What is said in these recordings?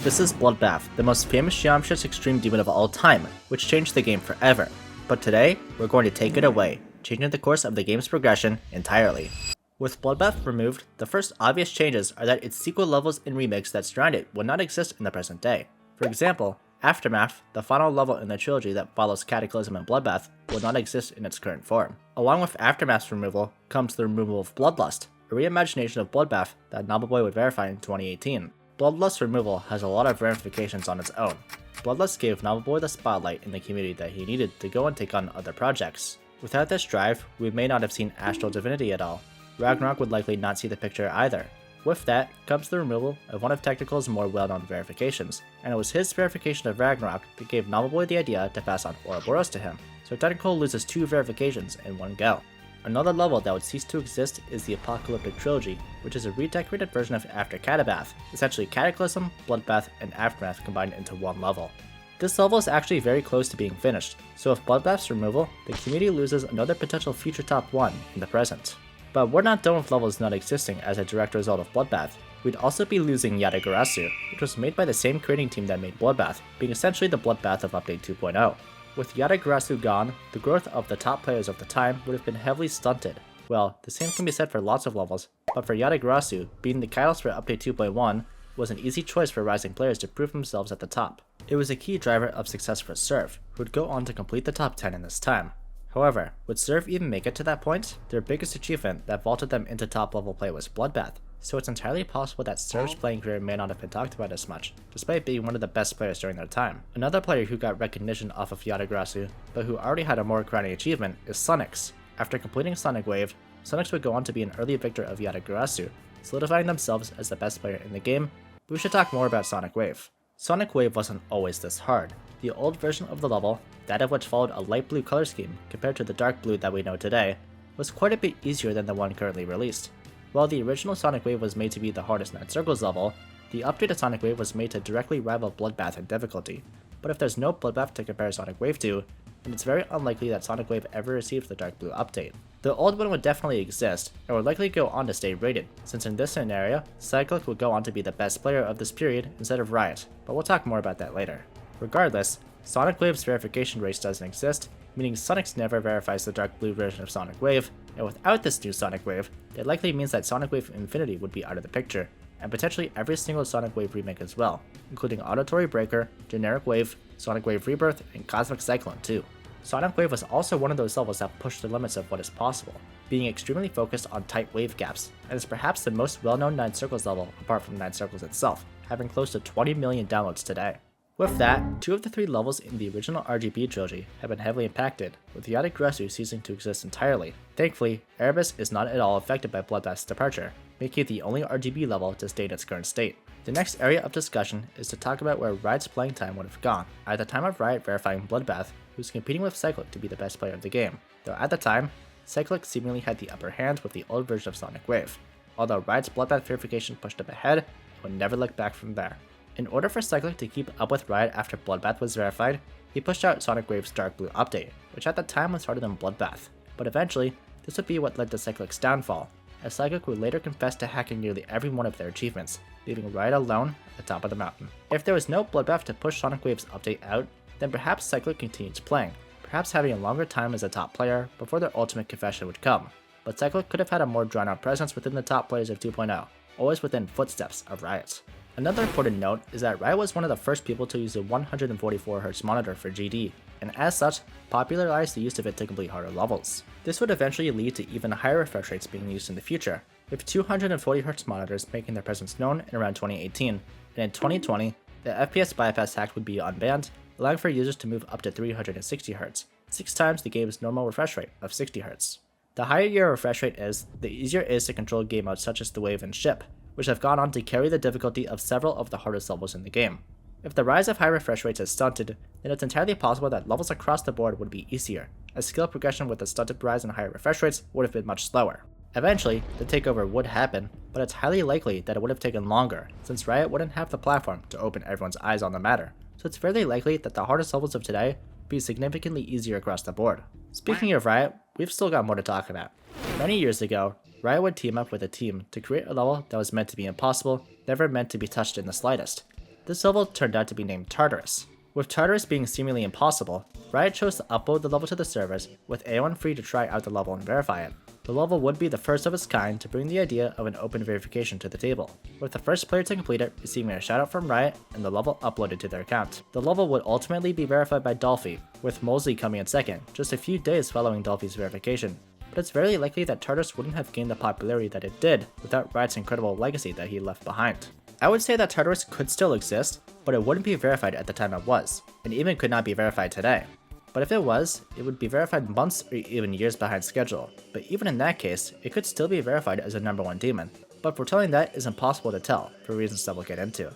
This is Bloodbath, the most famous Geometrix Extreme demon of all time, which changed the game forever. But today, we're going to take it away, changing the course of the game's progression entirely. With Bloodbath removed, the first obvious changes are that its sequel levels and remakes that surround it will not exist in the present day. For example, Aftermath, the final level in the trilogy that follows Cataclysm and Bloodbath, will not exist in its current form. Along with Aftermath's removal comes the removal of Bloodlust, a reimagination of Bloodbath that Novelboy would verify in 2018. Bloodlust removal has a lot of ramifications on its own. Bloodlust gave Novelboy the spotlight in the community that he needed to go and take on other projects. Without this drive, we may not have seen Astral Divinity at all. Ragnarok would likely not see the picture either. With that comes the removal of one of Technical's more well-known verifications, and it was his verification of Ragnarok that gave Novelboy the idea to pass on Ouroboros to him, so Technical loses two verifications in one go. Another level that would cease to exist is the Apocalyptic Trilogy, which is a redecorated version of After Catabath, essentially Cataclysm, Bloodbath, and Aftermath combined into one level. This level is actually very close to being finished, so with Bloodbath's removal, the community loses another potential future top 1 in the present. But we're not done with levels not existing as a direct result of Bloodbath. We'd also be losing Yatagarasu, which was made by the same creating team that made Bloodbath, being essentially the Bloodbath of Update 2.0. With Yatagarasu gone, the growth of the top players of the time would have been heavily stunted. Well, the same can be said for lots of levels, but for Yatagarasu, being the catalyst for Update 2.1 was an easy choice for rising players to prove themselves at the top. It was a key driver of success for Serve, who would go on to complete the top 10 in this time. However, would Serve even make it to that point? Their biggest achievement that vaulted them into top level play was Bloodbath, so it's entirely possible that Serve's playing career may not have been talked about as much, despite being one of the best players during their time. Another player who got recognition off of Yatagarasu, but who already had a more crowning achievement, is Sonics. After completing Sonic Wave, Sonics would go on to be an early victor of Yatagarasu, solidifying themselves as the best player in the game, but we should talk more about Sonic Wave. Sonic Wave wasn't always this hard. The old version of the level, that of which followed a light blue color scheme compared to the dark blue that we know today, was quite a bit easier than the one currently released. While the original Sonic Wave was made to be the hardest 9 Circles level, the updated Sonic Wave was made to directly rival Bloodbath in difficulty. But if there's no Bloodbath to compare Sonic Wave to, then it's very unlikely that Sonic Wave ever received the dark blue update. The old one would definitely exist, and would likely go on to stay rated, since in this scenario, Cyclic would go on to be the best player of this period instead of Riot, but we'll talk more about that later. Regardless, Sonic Wave's verification race doesn't exist, meaning Sonics never verifies the dark blue version of Sonic Wave, and without this new Sonic Wave, it likely means that Sonic Wave Infinity would be out of the picture, and potentially every single Sonic Wave remake as well, including Auditory Breaker, Generic Wave, Sonic Wave Rebirth, and Cosmic Cyclone too. Sonic Wave was also one of those levels that pushed the limits of what is possible, being extremely focused on tight wave gaps, and is perhaps the most well-known 9 Circles level apart from 9 Circles itself, having close to 20 million downloads today. With that, 2 of the 3 levels in the original RGB trilogy have been heavily impacted, with Yatagarasu ceasing to exist entirely. Thankfully, Erebus is not at all affected by Bloodbath's departure, making it the only RGB level to stay in its current state. The next area of discussion is to talk about where Riot's playing time would have gone. At the time of Riot verifying Bloodbath, he was competing with Cyclic to be the best player of the game, though at the time, Cyclic seemingly had the upper hand with the old version of Sonic Wave. Although Riot's Bloodbath verification pushed him ahead, it would never look back from there. In order for Cyclic to keep up with Riot after Bloodbath was verified, he pushed out Sonic Wave's Dark Blue update, which at the time was harder than Bloodbath, but eventually, this would be what led to Cyclic's downfall, as Cyclic would later confess to hacking nearly every one of their achievements, leaving Riot alone at the top of the mountain. If there was no Bloodbath to push Sonic Wave's update out, then perhaps Cyclic continues playing, perhaps having a longer time as a top player before their ultimate confession would come, but Cyclic could have had a more drawn out presence within the top players of 2.0, always within footsteps of Riot. Another important note is that Riot was one of the first people to use a 144Hz monitor for GD, and as such, popularized the use of it to complete harder levels. This would eventually lead to even higher refresh rates being used in the future, with 240Hz monitors making their presence known in around 2018, and in 2020, the FPS bypass hack would be unbanned, allowing for users to move up to 360Hz, 6 times the game's normal refresh rate of 60Hz. The higher your refresh rate is, the easier it is to control game modes such as the Wave and Ship, which have gone on to carry the difficulty of several of the hardest levels in the game. If the rise of high refresh rates is stunted, then it's entirely possible that levels across the board would be easier, as skill progression with a stunted rise in higher refresh rates would have been much slower. Eventually, the takeover would happen, but it's highly likely that it would have taken longer, since Riot wouldn't have the platform to open everyone's eyes on the matter, so it's fairly likely that the hardest levels of today would be significantly easier across the board. Speaking of Riot, we've still got more to talk about. Many years ago, Riot would team up with a team to create a level that was meant to be impossible, never meant to be touched in the slightest. This level turned out to be named Tartarus. With Tartarus being seemingly impossible, Riot chose to upload the level to the servers with anyone free to try out the level and verify it. The level would be the first of its kind to bring the idea of an open verification to the table, with the first player to complete it receiving a shoutout from Riot and the level uploaded to their account. The level would ultimately be verified by Dolphy, with Mosley coming in second, just a few days following Dolphy's verification. But it's very likely that Tartarus wouldn't have gained the popularity that it did without Riot's incredible legacy that he left behind. I would say that Tartarus could still exist, but it wouldn't be verified at the time it was, and even could not be verified today. But if it was, it would be verified months or even years behind schedule. But even in that case, it could still be verified as a number 1 demon. But foretelling that is impossible to tell, for reasons that we'll get into.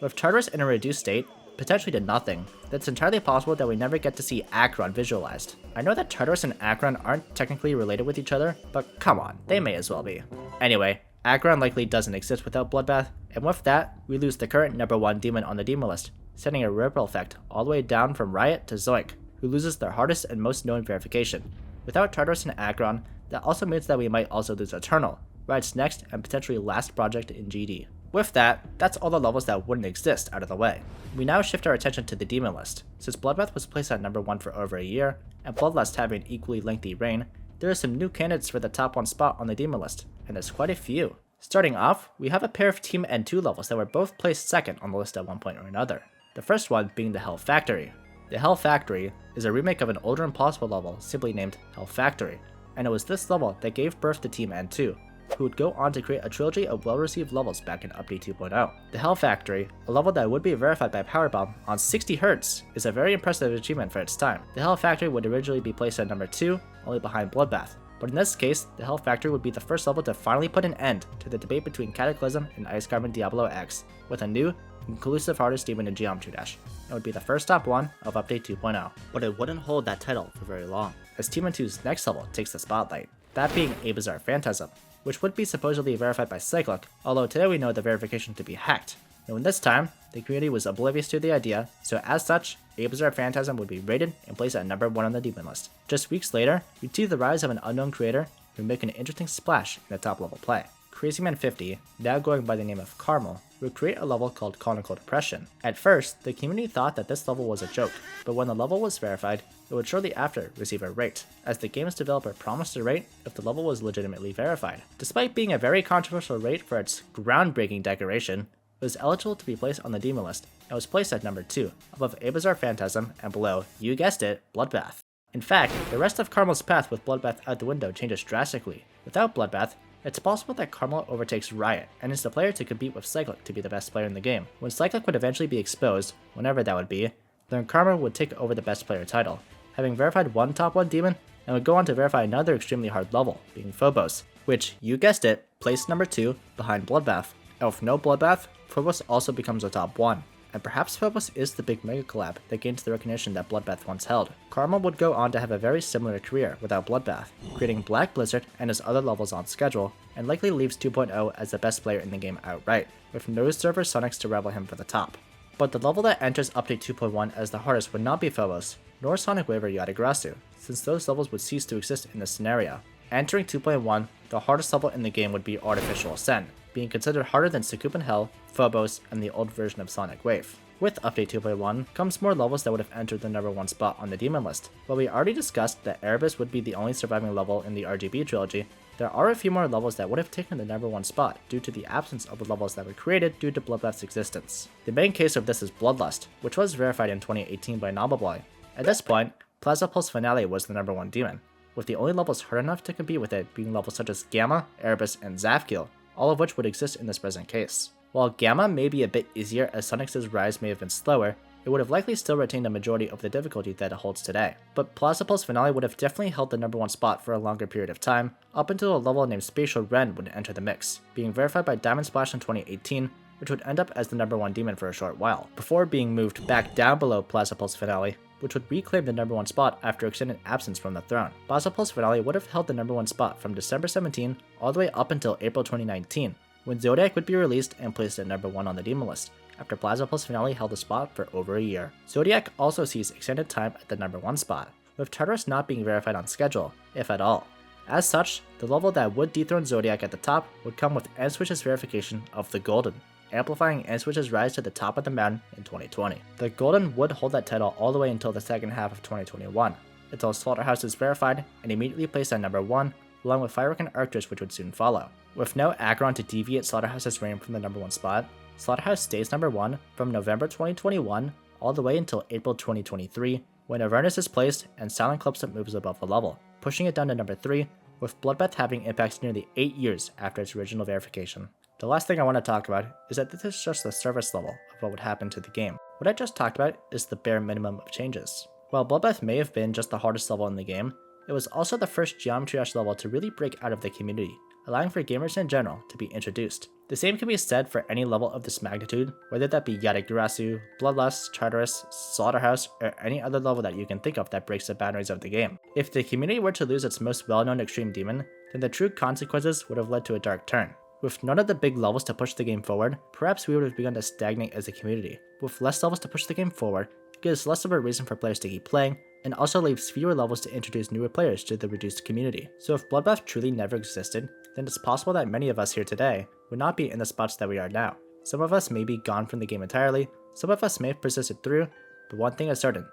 With Tartarus in a reduced state, potentially to nothing, it's entirely possible that we never get to see Akron visualized. I know that Tartarus and Akron aren't technically related with each other, but come on, they may as well be. Anyway, Akron likely doesn't exist without Bloodbath, and with that, we lose the current number 1 demon on the demon list, sending a ripple effect all the way down from Riot to Zoink, who loses their hardest and most known verification. Without Tartarus and Akron, that also means that we might also lose Eternal, Riot's next and potentially last project in GD. With that, that's all the levels that wouldn't exist out of the way. We now shift our attention to the demon list. Since Bloodbath was placed at number 1 for over a year, and Bloodlust having an equally lengthy reign, there are some new candidates for the top 1 spot on the demon list, and there's quite a few. Starting off, we have a pair of Team N2 levels that were both placed second on the list at one point or another. The first one being the Hell Factory. The Hell Factory is a remake of an older Impossible level simply named Hell Factory, and it was this level that gave birth to Team N2, who would go on to create a trilogy of well-received levels back in Update 2.0. The Hell Factory, a level that would be verified by Powerbomb on 60Hz, is a very impressive achievement for its time. The Hell Factory would originally be placed at number 2, only behind Bloodbath, but in this case, the Hell Factory would be the first level to finally put an end to the debate between Cataclysm and Ice Carbon Diablo X, with a new, inclusive hardest demon in Geometry Dash. It would be the first top 1 of Update 2.0, but it wouldn't hold that title for very long, as Team N2's next level takes the spotlight, that being A Bizarre Phantasm, which would be supposedly verified by Cyclic, although today we know the verification to be hacked. And in this time, the community was oblivious to the idea, so as such, A Bizarre Phantasm would be rated and placed at number 1 on the demon list. Just weeks later, we'd see the rise of an unknown creator who would make an interesting splash in the top level play. CrazyMan50, now going by the name of Carmel, would create a level called Conical Depression. At first, the community thought that this level was a joke, but when the level was verified, it would shortly after receive a rate, as the game's developer promised a rate if the level was legitimately verified. Despite being a very controversial rate for its groundbreaking decoration, it was eligible to be placed on the demon list, and was placed at number 2, above A Bizarre Phantasm and below, you guessed it, Bloodbath. In fact, the rest of Carmel's path with Bloodbath out the window changes drastically. Without Bloodbath, it's possible that Carmel overtakes Riot, and is the player to compete with Cyclic to be the best player in the game. When Cyclic would eventually be exposed, whenever that would be, then Carmel would take over the best player title, having verified one top 1 demon, and would go on to verify another extremely hard level, being Phobos, which, you guessed it, placed number 2 behind Bloodbath. And with no Bloodbath, Phobos also becomes a top 1. And perhaps Phobos is the big mega collab that gains the recognition that Bloodbath once held. Carmel would go on to have a very similar career without Bloodbath, creating Black Blizzard and his other levels on schedule, and likely leaves 2.0 as the best player in the game outright, with no server Sonics to rival him for the top. But the level that enters Update 2.1 as the hardest would not be Phobos, nor Sonic Wave or Yatagrasu, since those levels would cease to exist in this scenario. Entering 2.1, the hardest level in the game would be Artificial Ascent, being considered harder than Sukuban Hell, Phobos, and the old version of Sonic Wave. With Update 2.1 comes more levels that would have entered the number 1 spot on the demon list. While we already discussed that Erebus would be the only surviving level in the RGB trilogy, there are a few more levels that would have taken the number 1 spot due to the absence of the levels that were created due to Bloodbath's existence. The main case of this is Bloodlust, which was verified in 2018 by Nobbleboy. At this point, Plasma Pulse Finale was the number 1 demon, with the only levels hard enough to compete with it being levels such as Gamma, Erebus, and Zafkiel, all of which would exist in this present case. While Gamma may be a bit easier as Sonic's rise may have been slower, it would have likely still retained the majority of the difficulty that it holds today. But Plasma Pulse Finale would have definitely held the number 1 spot for a longer period of time, up until a level named Spatial Ren would enter the mix, being verified by Diamond Splash in 2018, which would end up as the number 1 demon for a short while, before being moved back down below Plasma Pulse Finale, which would reclaim the number 1 spot after extended absence from the throne. Plasma Pulse Finale would have held the number 1 spot from December 17 all the way up until April 2019, when Zodiac would be released and placed at number 1 on the demon list, after Plasma Pulse Finale held the spot for over a year. Zodiac also sees extended time at the number 1 spot, with Tartarus not being verified on schedule, if at all. As such, the level that would dethrone Zodiac at the top would come with N-Switch's verification of the Golden. amplifying Ipswich's rise to the top of the mountain in 2020. The Golden would hold that title all the way until the second half of 2021, until Slaughterhouse is verified and immediately placed at number 1, along with Firework and Arctis, which would soon follow. With no Aggron to deviate Slaughterhouse's reign from the number 1 spot, Slaughterhouse stays number 1 from November 2021 all the way until April 2023, when Avernus is placed and Silent Clipset moves above the level, pushing it down to number 3, with Bloodbath having impacts nearly 8 years after its original verification. The last thing I want to talk about is that this is just the surface level of what would happen to the game. What I just talked about is the bare minimum of changes. While Bloodbath may have been just the hardest level in the game, it was also the first Geometry Dash level to really break out of the community, allowing for gamers in general to be introduced. The same can be said for any level of this magnitude, whether that be Yatagarasu, Bloodlust, Charteris, Slaughterhouse, or any other level that you can think of that breaks the boundaries of the game. If the community were to lose its most well-known extreme demon, then the true consequences would have led to a dark turn. With none of the big levels to push the game forward, perhaps we would have begun to stagnate as a community. With less levels to push the game forward, it gives less of a reason for players to keep playing, and also leaves fewer levels to introduce newer players to the reduced community. So if Bloodbath truly never existed, then it's possible that many of us here today would not be in the spots that we are now. Some of us may be gone from the game entirely, some of us may have persisted through, but one thing is certain,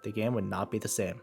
the game would not be the same.